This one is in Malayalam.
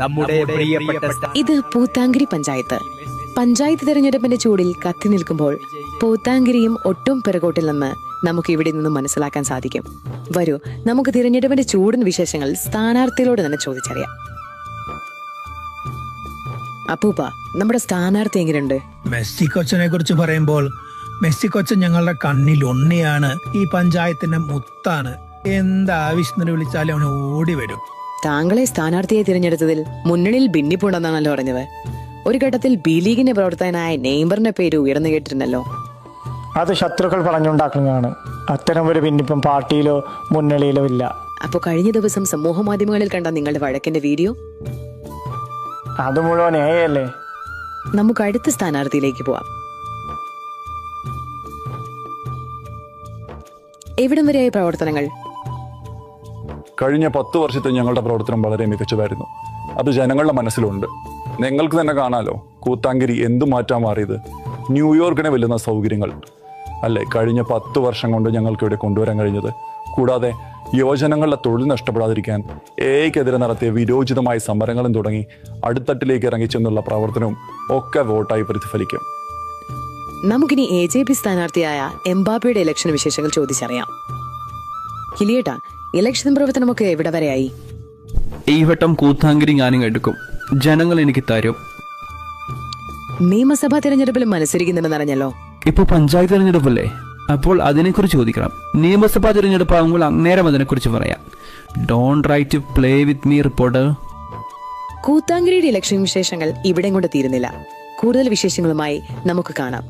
നമ്മുടെ പ്രിയപ്പെട്ട ഇത് പൂത്താങ്കിരി പഞ്ചായത്ത്. പഞ്ചായത്ത് തെരഞ്ഞെടുപ്പിന്റെ ചൂടിൽ കത്തി നിൽക്കുമ്പോൾ പൂത്താങ്കിരിയും ഒട്ടും പിറകോട്ടിൽ നിന്ന് നമുക്ക് ഇവിടെ നിന്ന് മനസ്സിലാക്കാൻ സാധിക്കും. വരൂ, നമുക്ക് തിരഞ്ഞെടുപ്പിന്റെ ചൂടിന് വിശേഷങ്ങൾ സ്ഥാനാർത്ഥികളോട് തന്നെ ചോദിച്ചറിയാം. അപ്പൂപ്പ, നമ്മുടെ സ്ഥാനാർത്ഥി എങ്ങനെയുണ്ട്? മെസ്സി കൊച്ചനെ കുറിച്ച് പറയുമ്പോൾ മെസ്സി കൊച്ചൻ ഞങ്ങളുടെ കണ്ണിൽ ഉണ്ണിയാണ്. ഈ പഞ്ചായത്തിന്റെ മുത്താണ്. എന്താവശ്യത്തിന് വിളിച്ചാലും അവന് ഓടി വരും. താങ്കളെ സ്ഥാനാർത്ഥിയെ തിരഞ്ഞെടുത്തതിൽ മുന്നണിയിൽ ഭിന്നിപ്പുണ്ടെന്നാണല്ലോ പറഞ്ഞത്. ഒരു ഘട്ടത്തിൽ ബി ലീഗിന്റെ പ്രവർത്തകനായ നെയ്മറിന്റെ പേര് ഉയർന്നു കേട്ടിരുന്നല്ലോ. അത് ശത്രുക്കൾ പറഞ്ഞുണ്ടാക്കുന്നതാണ്. അത്തരം ഒരു ഭിന്നിപ്പം പാർട്ടിയിലോ മുന്നണിയിലോ ഇല്ല. അപ്പൊ കഴിഞ്ഞ ദിവസം സമൂഹ മാധ്യമങ്ങളിൽ കണ്ട നിങ്ങളുടെ വഴക്കിന്റെ വീഡിയോ? അത് മുഴുവൻ അല്ലേ. നമുക്ക് അടുത്ത സ്ഥാനാർത്ഥിയിലേക്ക് പോവാം. എവിടം വരെയായി പ്രവർത്തനങ്ങൾ? കഴിഞ്ഞ 10 വർഷത്തെ ഞങ്ങളുടെ പ്രവർത്തനം വളരെ മികച്ചതായിരുന്നു. അത് ജനങ്ങളുടെ മനസ്സിലുണ്ട്. നിങ്ങൾക്ക് തന്നെ കാണാലോ, കൂത്താങ്കിരി എന്തു മാറ്റാൻ മാറിയത്. ന്യൂയോർക്കിനെ വെല്ലുന്ന സൗകര്യങ്ങൾ അല്ലേ കഴിഞ്ഞ 10 വർഷം കൊണ്ട് ഞങ്ങൾക്ക് ഇവിടെ കൊണ്ടുവരാൻ കഴിഞ്ഞത്. കൂടാതെ യുവജനങ്ങളുടെ തൊഴിൽ നഷ്ടപ്പെടാതിരിക്കാൻ എഐക്കെതിരെ നടത്തിയ വിരോചിതമായ സമരങ്ങളും തുടങ്ങി അടുത്തട്ടിലേക്ക് ഇറങ്ങിച്ചെന്നുള്ള പ്രവർത്തനവും ഒക്കെ വോട്ടായി പ്രതിഫലിക്കും. നമുക്കിനി AJP സ്ഥാനാർത്ഥിയായ എംബാപ്പയുടെ ഇലക്ഷൻ വിശേഷങ്ങൾ ചോദിച്ചറിയാം. കിലിയേട്ടാ, ഇലക്ഷൻ പ്രവർത്തനമൊക്കെ എവിടെ വരെയായി? ഈ വട്ടം കൂത്താങ്കിരി ഞാനും എടുക്കും. ജനങ്ങൾ എനിക്ക് തരും. നിയമസഭാ തിരഞ്ഞെടുപ്പിൽ മത്സരിക്കുന്നുണ്ടെന്നറിഞ്ഞല്ലോ. ഇപ്പൊ പഞ്ചായത്ത് തിരഞ്ഞെടുപ്പല്ലേ, അപ്പോൾ അതിനെക്കുറിച്ച് ചോദിക്കണം. നിയമസഭാ തിരഞ്ഞെടുപ്പാകുമ്പോൾ അന്നേരം അതിനെക്കുറിച്ച് പറയാം. Don't try to play with me reporter. കൂത്താങ്കിരിയുടെ ഇലക്ഷൻ വിശേഷങ്ങൾ ഇവിടെ കൊണ്ട് തീരുന്നില്ല. കൂടുതൽ വിശേഷങ്ങളുമായി നമുക്ക് കാണാം.